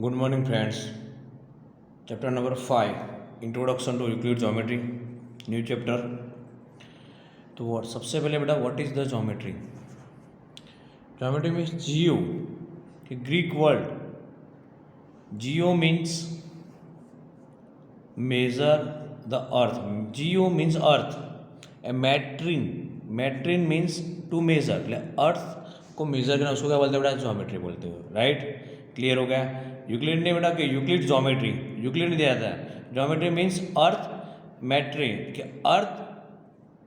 Good morning, friends. Chapter number 5, Introduction to Euclid Geometry. New chapter. तो सबसे पहले बेटा what is the geometry. Geometry means geo, कि Greek word geo means measure the earth. Geo means earth. A metron means to measure, એટલે अर्थ को major करना उसको क्या बोलते हैं बेटा? ज्योमेट्री बोलते हो. राइट, क्लियर हो गया. यूक्लिड ने बेटा कि यूक्लिड ज्योमेट्री, यूक्लिड ने दिया था. ज्योमेट्री मीन्स अर्थ, मैट्रिन कि earth,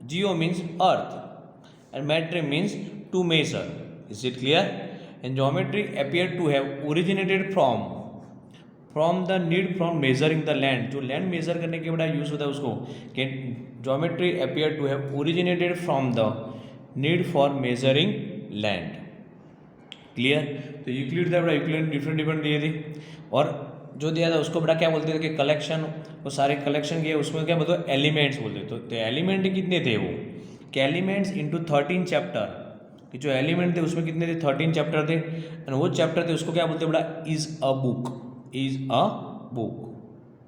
geo means earth and metron means to measure. Is it clear? And geometry appear to have originated from the need from measuring the land. जो land measure करने के बड़ा use होता है उसको कि geometry appear to have originated from the need for measuring land. Clear? तो Euclid था बड़ा, यूक्लिड डिफरेंट दिए थे और जो दिया था उसको बड़ा क्या बोलते थे कि कलेक्शन, वो सारे कलेक्शन किए उसमें क्या बोलते एलिमेंट्स बोलते. तो एलिमेंट कितने थे वो कि एलिमेंट्स इंटू 13 चैप्टर, कि जो एलिमेंट थे उसमें कितने थे? 13 चैप्टर थे. एंड वो चैप्टर थे उसको क्या बोलते बड़ा? Is a book.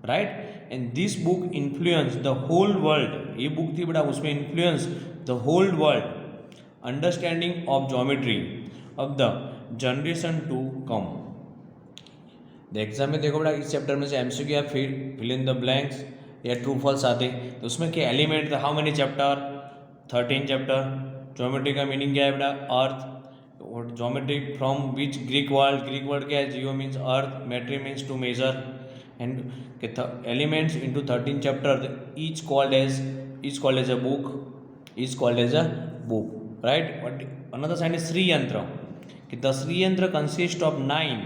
Right. And this book influence the whole world. ये बुक थी बड़ा, उसमें influence the whole world understanding of geometry of the generation to come. Exam में देखो बड़ा, इस चैप्टर में से एमसीक्यू या फिल इन द ब्लैंक्स या ट्रू फॉल्स आते. तो उसमें क्या एलिमेंट था? How many chapter? 13 chapter. Geometry का मीनिंग क्या है बेटा? अर्थ. और geometry from which Greek word क्या है? Geo means earth, metry means to measure and elements into 13 chapter. Each called as a book. Right. Another side is Shriyantra, कि the श्रीयंत्र consist of 9,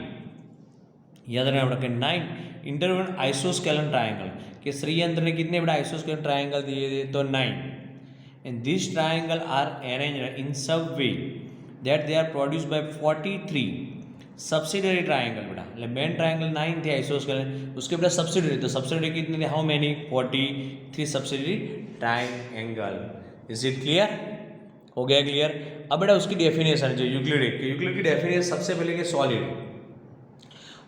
याद रखना कि 9 इंटरवल आइसोस्केलन ट्राइंगल. कि श्रीयंत्र ने कितने बड़ा आइसोस्केलन ट्राइंगल दिए थे? तो 9. And this triangle are arranged in such way that they are produced by 43 subsidiary triangle. बेटा मेन ट्राइंगल 9 थे आइसोस्केलन, उसके बेटा सब्सिडरी. तो सब्सिडरी कितने थे? How many? 43 subsidiary triangle. Is it clear? हो गया क्लियर? अब बेटा उसकी डेफिनेशन जो यूक्लिड की डेफिनेशन सबसे पहले कि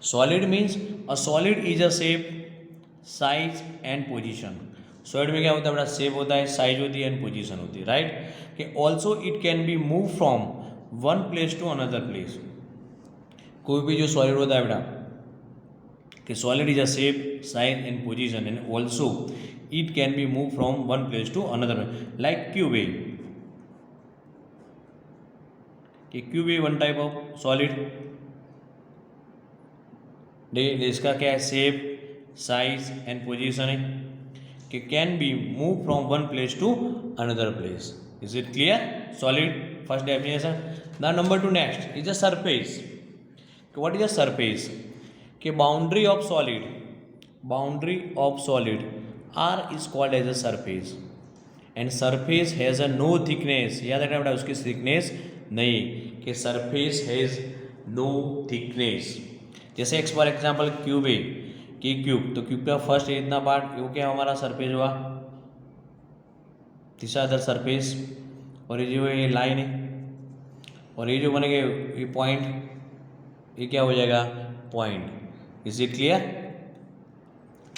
solid means a solid is a shape, size and position. Solid में क्या होता है बेटा? शेप होता है, साइज होती है एंड पोजीशन होती है. राइट. कि also it can be move from one place to another place. कोई भी जो सॉलिड होता है बेटा कि solid is a shape, size and position and also it can be move from one place to another, like cube. कि cube भी one type of solid. इसका क्या है? शेप, साइज एंड पोजीशन है, कि can be move from one place to another place. Is it clear? Solid first definition. The number 2 next is a surface. What is a surface? कि boundary of solid are is called as a surface and surface has a no thickness. याद रखना बेटा उसकी thickness नहीं, कि surface has no thickness. जैसे for example cube है, कि क्यूब, तो क्यूब का फर्स्ट इतना पार्ट वो क्या हमारा सरफेस हुआ, तीसरा अदर सरफेस, और ये जो ये लाइन है और ये जो बनेगा ये पॉइंट, ये क्या हो जाएगा? पॉइंट. Is it clear?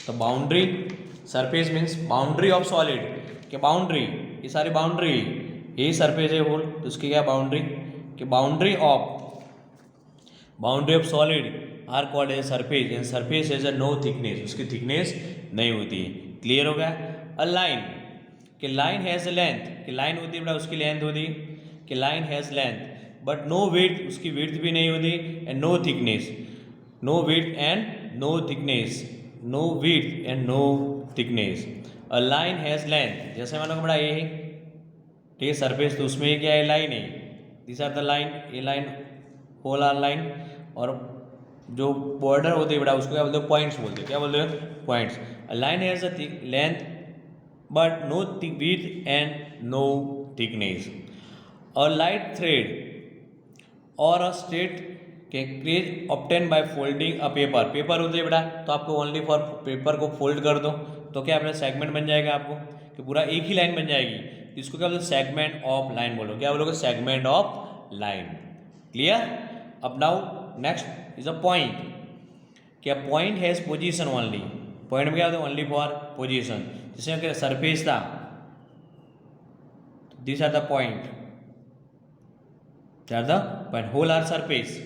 तो boundary, surface means boundary of solid, कि बाउंड्री, ये सारी बाउंड्री, यही सरफेस है होल, तो उसकी क्या बाउंड्री? कि boundary of solid are called as surface and surface as a no thickness. उसकी थिकनेस नहीं होती है. क्लियर हो गया? अ लाइन, कि लाइन हैज लेंथ, कि लाइन होती है बेटा उसकी लेंथ होती, कि line has length but no width, उसकी विड्थ भी नहीं होती, and no thickness, no width and no thickness. A line has length, जैसे मानो बड़ा ये है, ठीक है सरफेस, तो उसमें क्या है? लाइन है. दिस आर द लाइन, ये लाइन होल आर लाइन, और जो बॉर्डर होते हैं बेटा उसको क्या बोलते हैं? पॉइंट्स बोलते हैं. क्या बोलते हैं? Points. A line has a length but no width and no thickness. A light thread और a straight crease obtain by folding a paper होते हैं बेटा, तो आपको ओनली फॉर पेपर को फोल्ड कर दो तो क्या अपना सेगमेंट बन जाएगा आपको, कि पूरा एक ही लाइन बन जाएगी. इसको क्या बोलते हैं? सेगमेंट ऑफ लाइन बोलो. क्या बोलोगे? Segment of line. क्लियर? अब now next is a point. कि a point has position only, point में क्या होता है ओनली फॉर पोजीशन, जैसे कि सरफेस था, this are the point, they are the point, whole are surface,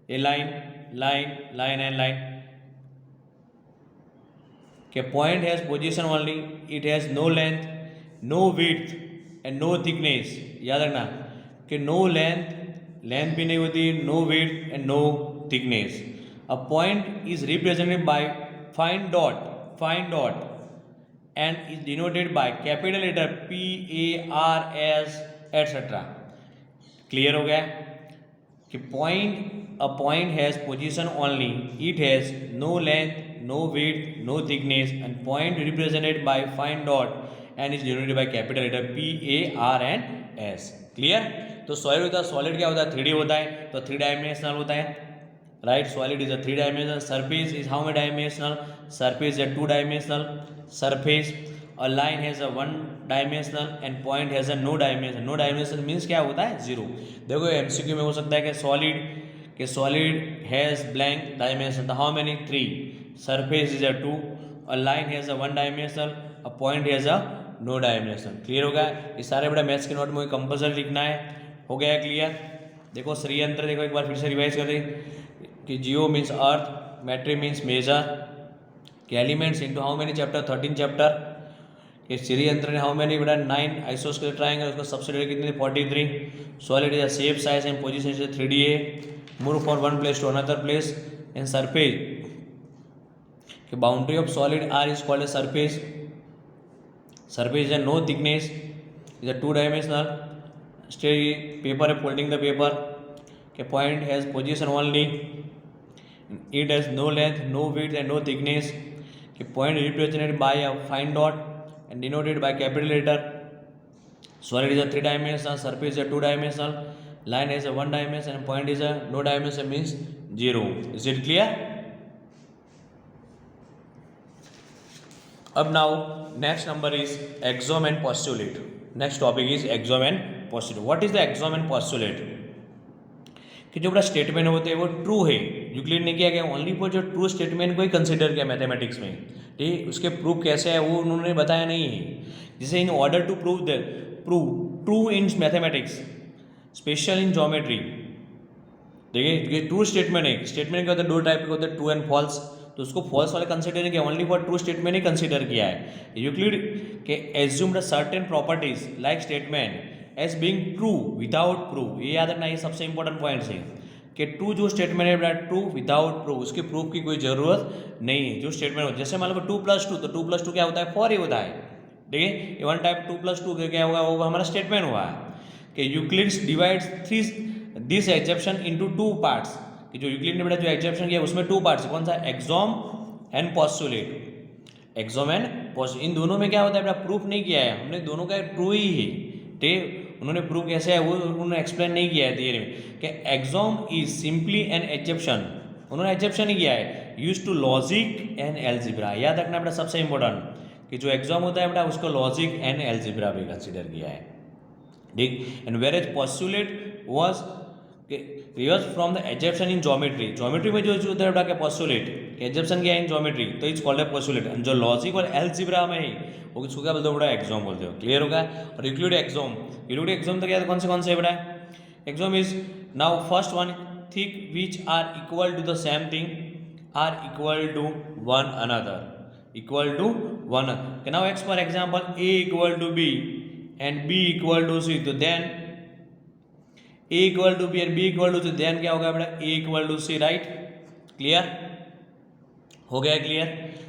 a line line line and line, कि point has position only, it has no length, no width and no thickness, याद रखना कि no length, length भी नहीं होती, no width and no thickness. A point is represented by fine dot and is denoted by capital letter PARS etcetera. Clear हो गया कि a point has position only, it has no length, no width, no thickness, and point represented by fine dot and is denoted by capital letter PARS। Clear. तो solid होता है, solid क्या होता है 3D होता है, तो 3 डायमेंशनल होता है, right. Solid is a 3 dimensional, surface is how many dimensional, surface is a 2 dimensional surface, a line has a 1 dimensional and point has a no dimension. No dimension means क्या होता है 0। देखो MCQ में हो सकता है कि solid has blank dimension, how many 3, surface is a 2, a line has a 1 dimensional, a point has a no dimension। Clear हो गया। ये सारे बड़ा मैथ्स के नोट में कंपल्सरी लिखना है। हो गया क्लियर। देखो श्रीयंत्र, देखो एक बार फिर से रिवाइज कर दें कि geo means earth, metry means measure, कि elements into how many chapter 13 chapter, कि श्रीयंत्र ने हाउ मेनी बड़ा 9 आइसोस्केलेटल ट्रायंगल, उसका सबसे कितनी 43। Solid is a shape size and position is 3D, move from one place to another place, and surface कि boundary of solid are is called a surface, surface है no thickness, is a 2 dimensional, स्टे paper है folding the paper, के point has position only, it has no length, no width and no thickness, कि point represented by a fine dot and denoted by capital letter, solid is a 3 dimensional, surface है 2 dimensional, line has a 1 dimension and point is a no dimension means 0। is it clear? अब now next number is axiom and postulate। next topic is axiom and postulate। what is the axiom and postulate? कि जो बड़ा statement होते हैं वो true है, Euclid ने किया गया ओनली फॉर जो ट्रू स्टेटमेंट को ही कंसिडर किया मैथमेटिक्स में, ठीक। उसके प्रूफ कैसे है वो उन्होंने बताया नहीं है। जैसे in order to prove true in mathematics, special in geometry, देखिए ये ट्रू स्टेटमेंट है। स्टेटमेंट क्या होता है, 2 टाइप के होते हैं, ट्रू एंड फॉल्स, तो उसको फॉल्स वाले कंसिडर नहीं किया, ओनली फॉर ट्रू स्टेटमेंट ही कंसिडर किया है। यूक्लिड के assumed certain properties like statement as being true without proof. ये याद रखना, ये सबसे इंपॉर्टेंट पॉइंट्स है कि ट्रू जो स्टेटमेंट है ट्रू विदाउट प्रूफ, उसके प्रूफ की कोई जरूरत नहीं है। जो स्टेटमेंट हो, जैसे मान लो 2+2, तो 2+2 क्या होता है 4 ही होता है, ठीक है। वन टाइप 2+2 क्या होगा, वो हमारा स्टेटमेंट हुआ है कि Euclid's divides this exception into 2 parts, कि जो यूक्लिड ने बेटा जो एक्सेप्शन किया उसमें 2 पार्ट्स, कौन सा, एक्सॉम एंड पोस्टुलेट। एक्सॉम एंड पोस्ट, इन दोनों में क्या होता है बेटा प्रूफ नहीं किया है हमने, दोनों का ट्रू ही है, ठीक। उन्होंने प्रूफ कैसे है वो उन्होंने एक्सप्लेन नहीं किया है थियरी में, कि axiom is simply an exception, उन्होंने एक्सेप्शन ही किया है use to logic and algebra. याद रखना बेटा सबसे इंपॉर्टेंट, कि जो एग्जाम होता है बेटा उसको लॉजिक एंड एल्जिब्रा भी कंसिडर किया है, ठीक। And where as postulate was from the exception in geometry, geometry में जो होता है बेटा पोस्टुलेट एग्जेप्शन किया इन ज्योमेट्री, तो इट्स कॉल्ड ए पोस्टुलेट। जो लॉजिक और एल्जिब्रा में है वो किसको क्या बोलते हो बेटा, एग्जाम बोलते हो। क्लियर होगा। और यूक्लिड एग्जाम तो क्या कौन से है बेटा, axiom is now first one think which are equal to the same thing are equal to one another, equal to 1। okay, now x for example a equal to b and b equal to c, तो then a equal to b and b equal to c, then क्या होगा बेटा a equal to c, right. Clear हो गया, clear.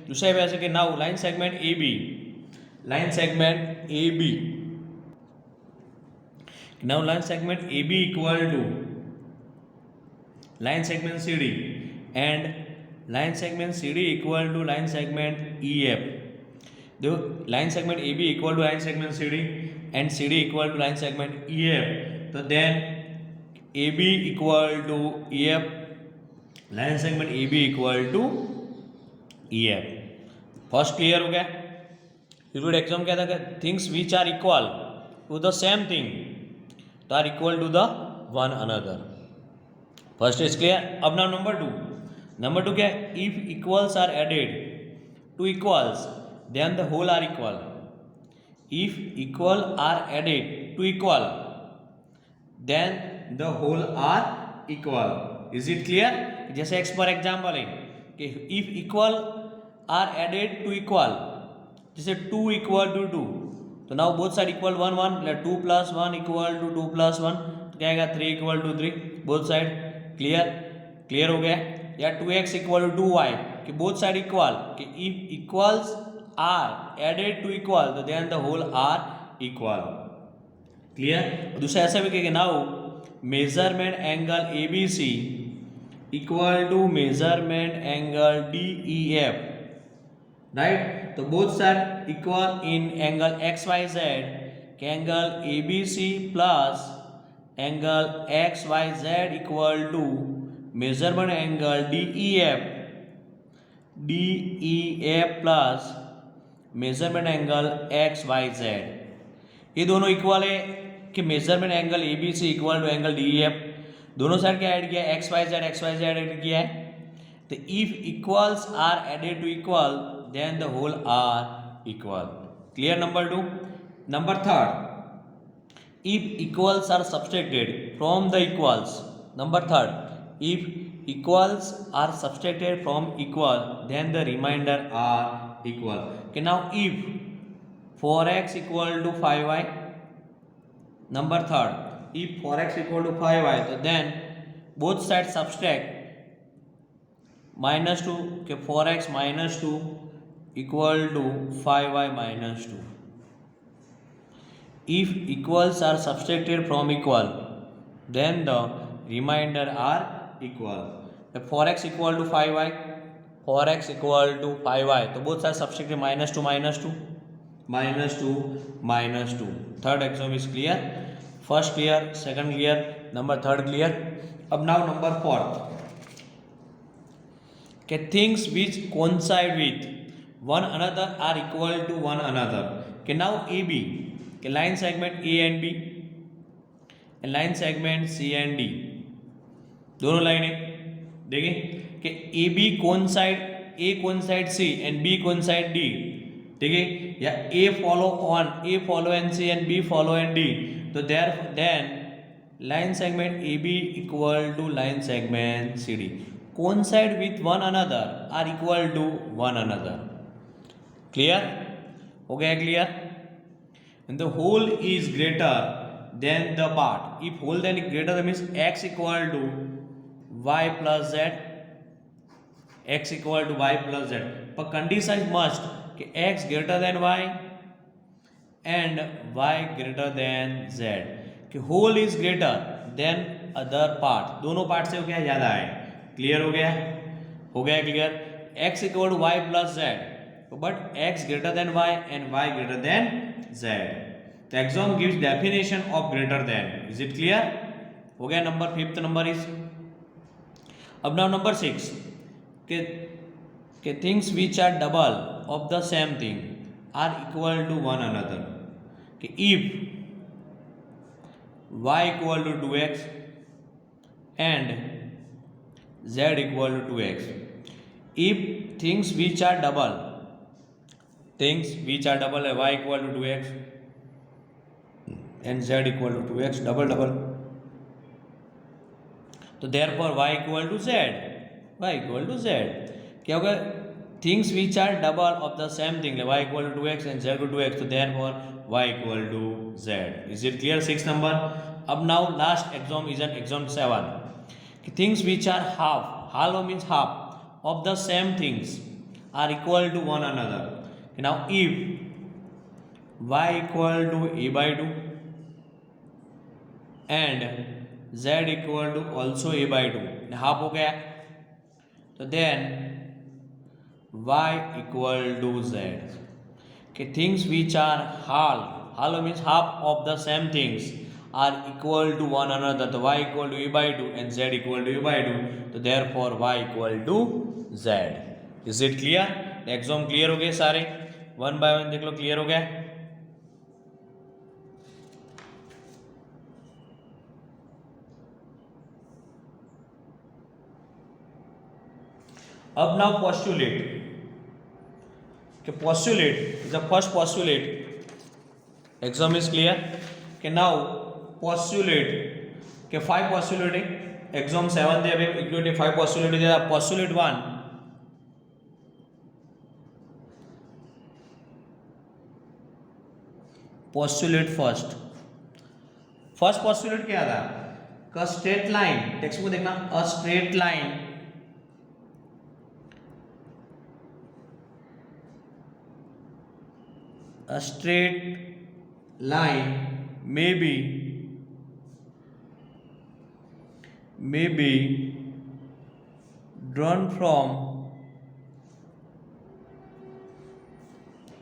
दूसरा वैसे कि now line segment A B, line segment A B, now line segment A B equal to line segment C D and line segment C D equal to line segment E F. देखो line segment A B equal to line segment C D and C D equal to line segment E F, तो then A B equal to E F, line segment A B equal to E F. First clear हो गया। Euclid axiom क्या था, things which are equal to the same thing तो are equal to the one another. First is clear. अब now number 2, number 2 क्या है, if equals are added to equals then the whole are equal. If equal are added to equal then the whole are equal. Is it clear? जैसे x for example है कि if equal are added to equal, जैसे 2 equal to 2, तो now both side equal 1 1, 2 plus 1 equal to 2 plus 1, तो क्या आएगा 3 equal to 3, both side. Clear? Clear हो गया? या 2x इक्वल टू 2y, कि बोथ साइड इक्वल, कि if equals are added to equal तो then the whole are equal. Clear? दूसरा ऐसा भी कहेंगे now measurement angle A B C equal to measurement angle D E F, right? तो both side equal in angle X Y Z, के angle A B C plus angle X Y Z equal to measurement angle D E F plus measurement angle X Y Z. ये दोनों equal है कि measurement angle A B C equal to angle D E F, दोनों side क्या add किया है, X Y Z add किया है। तो if equals are added to equal then the whole are equal. Clear? Number 2। Number 3, if equals are subtracted from the equals, number 3, if equals are subtracted from equal then the remainder are equal। okay, now if 4x equal to 5y, number 3, if 4x equal to 5y तो then both sides subtract -2, के 4x -2 equal to 5y -2। if equals are subtracted from equal then the remainder are equal। 4x equal to 5y, 4x equal to 5y तो both sides subtracted -2 -2। Third axiom is clear? First clear, second clear, number 3 clear. अब now number 4 के things which coincide with one another are equal to one another. के now A B, के line segment A and B, line segment C and D, दोनों लाइनें देखिए कि A B coincide, A coincide C and B coincide D, ठीक है? या A follow an C and B follow N D, तो then line segment A B equal to line segment C D coincide with one another are equal to one another. Clear? हो गया clear? and the whole is greater than the part, if whole then greater than means x equal to y plus z, x equal to y plus z, but condition must कि x greater than y and y greater than z, कि whole is greater than other part, दोनों part से क्या ज़्यादा है। Clear हो गया? हो गया clear? x equal to y plus z, but x greater than y and y greater than z। The exam gives definition of greater than। Is it clear? हो गया? Number 5th number is. अब now number 6 के things which are double of the same thing are equal to one another, कि if y equal to 2x and z equal to 2x, if things which are double है y equal to 2x and z equal to 2x, double तो therefore y equal to z। क्या होगा? Things which are double of the same thing, y equal to 2x and z equal to 2x, तो therefore y equal to z। Is it clear? 6 number. अब now last axiom is an axiom 7, कि things which are half means half of the same things are equal to one another. Now if y equal to a by 2 and z equal to also a by 2, half हो गया, तो then y equal to z, कि things which are half means half of the same things are equal to one another, तो y equal to a by 2 and z equal to a by 2, तो therefore y equal to z। Is it clear? Axiom clear हो गए सारे? 1 by 1 देख लो, clear हो गया? अब now postulate. Okay, postulate is the first postulate. Exam is clear. Okay, now postulate. Okay, 5 postulate है. Exam 7 दे अभी equality 5 postulate दे. Postulate 1. Postulate first. First postulate क्या था? का स्ट्रेट लाइन, टेक्स्ट को देखना, a straight line a straight line may be drawn from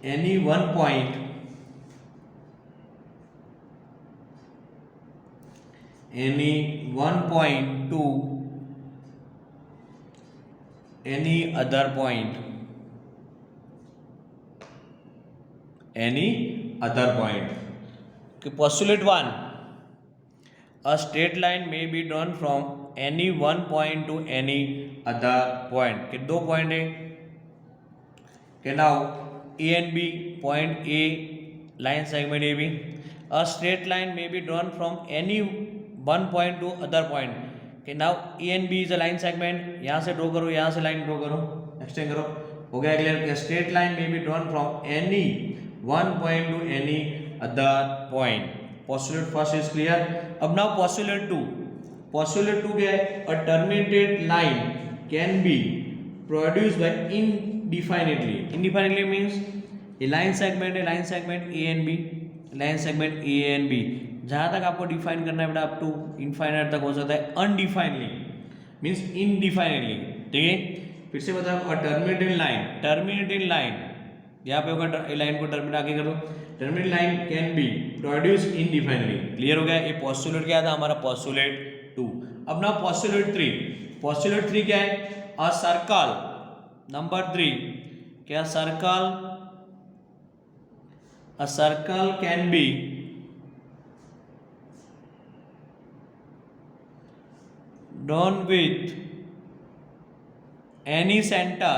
any one point to any other point. Postulate 1. A straight line may be drawn from any one point to any other point. कि दो point है. Okay, now A and B, point A, line segment AB. A straight line may be drawn from any one point to other point. Okay, now A and B is a line segment. यहाँ से draw करो, यहाँ से line draw करो, extend करो. हो गया clear? Straight line may be drawn from any one point to any other point. Postulate first is clear. अब now postulate 2. Postulate 2 क्या है? A terminated line can be produced by indefinitely. Indefinitely means a line segment A and B, line segment A and B. जहाँ तक आपको define करना है बेटा, up to infinite तक हो सकता है. अनडिफाइनली मीन्स इनडिफाइनली. ठीक है, फिर से बताओ. अ टर्मिनेटेड लाइन, यहाँ पे होगा लाइन को टर्मिनेट आगे करो. Terminated line can be produce indefinitely. Clear हो गया? ये पोस्टुलेट क्या था हमारा? पोस्टुलेट 2. अब ना पोस्टुलेट 3. पोस्टुलेट 3 क्या है? A circle. नंबर 3 क्या? Circle can be drawn with any center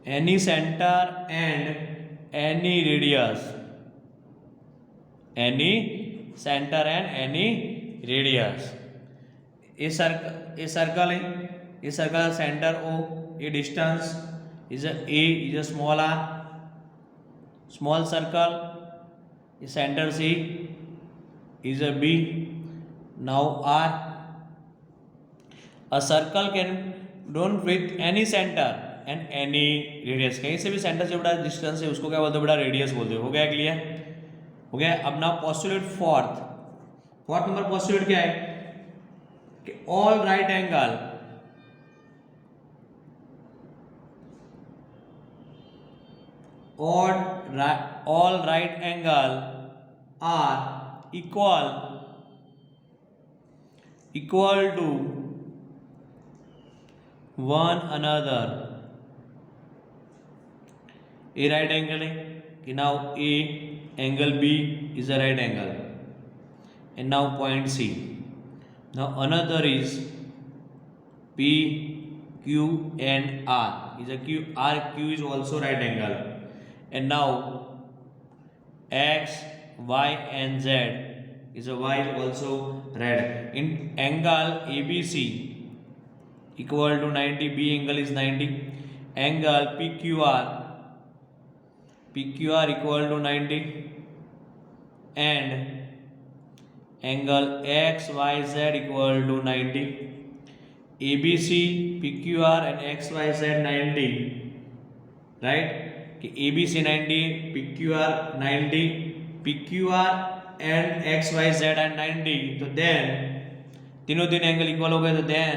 and any radius. ये सर्कल है. ये सर्कल सेंटर O, ये distance is a small r, small circle. ये centre C is a B. Now R. A circle can drawn with any center and any radius. कहीं से भी centre से बड़ा डिस्टेंस है उसको क्या बोलते हैं बेटा? रेडियस बोलते हैं. हो गया क्लियर? हो गया. अब ना पोस्टुलेट फोर्थ नंबर पोस्टुलेट क्या है? कि all right angle are equal to one another. A right angle है कि now A angle B is a right angle, and now point C. Now another is P, Q and R is a Q. Q is also right angle, and now X, Y and Z is a Y is also right. In angle ABC equal to 90, B angle is 90. Angle PQR equal to 90, and angle XYZ equal to 90. ABC, PQR and XYZ 90, right? कि ABC 90, PQR 90, PQR and XYZ are 90. तो then तीनों angle equal हो गए. तो then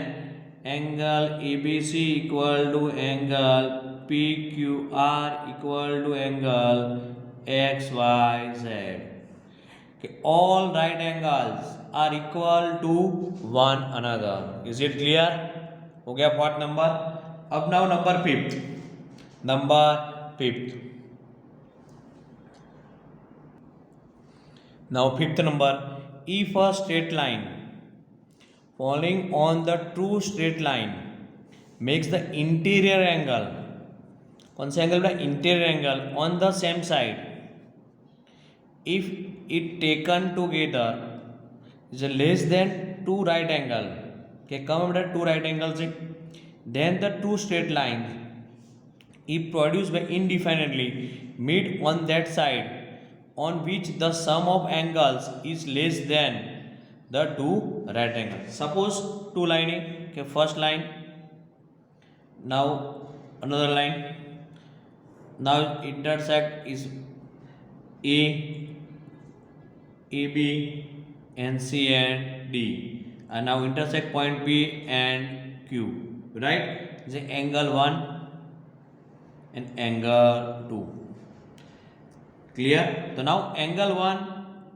angle ABC equal to angle PQR equal to angle XYZ. All right angles are equal to one another. Is it clear? हो गया part number. अब now number fifth. Now fifth number. If a straight line falling on the true straight line makes the interior angle, कौन सा angle बेटा, interior angle, on the same side if it taken together is less than two right angle, क्या कम है बेटा to right angle से, then the two straight lines if produced by indefinitely meet on that side on which the sum of angles is less than the two right angles. Suppose two line है, okay, first line, now another line, now intersect is A, AB and C and D, and now intersect point P and Q, right? The angle 1 and angle 2. Clear? So now angle 1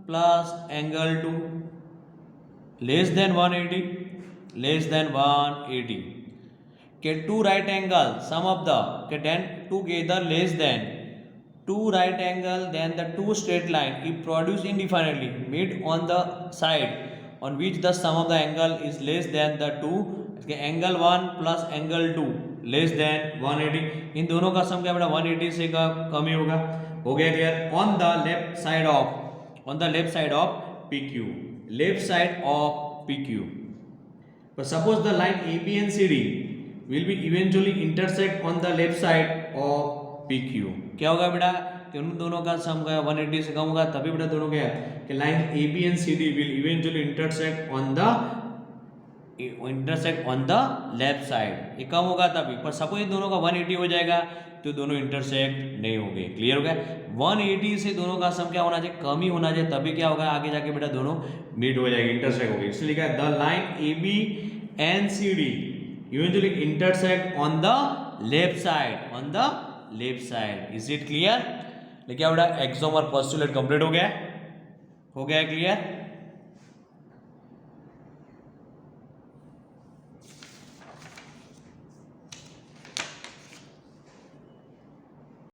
plus angle 2 less than 180, less than 180. Okay, two right angle, sum of the, okay, then together less than two right angle, then the two straight line if produced indefinitely meet on the side on which the sum of the angle is less than the two, okay, angle 1 plus angle 2 less than 180. इन दोनों का सम क्या बेटा 180 से का कम ही होगा, हो गया clear. On the left side of, on the left side of PQ, left side of PQ. But suppose the line AB and CD will be eventually intersect on the left side of PQ. क्या होगा बेटा कि उन दोनों का सम का 180 से कम होगा, तभी बेटा दोनों क्या है कि line AB and CD will eventually intersect on the left side, ये कम होगा तभी. पर सपोज दोनों का 180 हो जाएगा तो दोनों इंटरसेक्ट नहीं होंगे. क्लियर हो गया. 180 से दोनों का सम क्या होना चाहिए, कम ही होना चाहिए, तभी क्या होगा आगे जाके बेटा दोनों मीट हो जाएगी, इंटरसेक्ट होगी. इसलिए लिखा है the line AB and CD eventually intersect on the left side, on the left side. Is it clear? लेकिन बेटा एक्सोम और पोस्टुलेट कंप्लीट हो गया, हो गया क्लियर.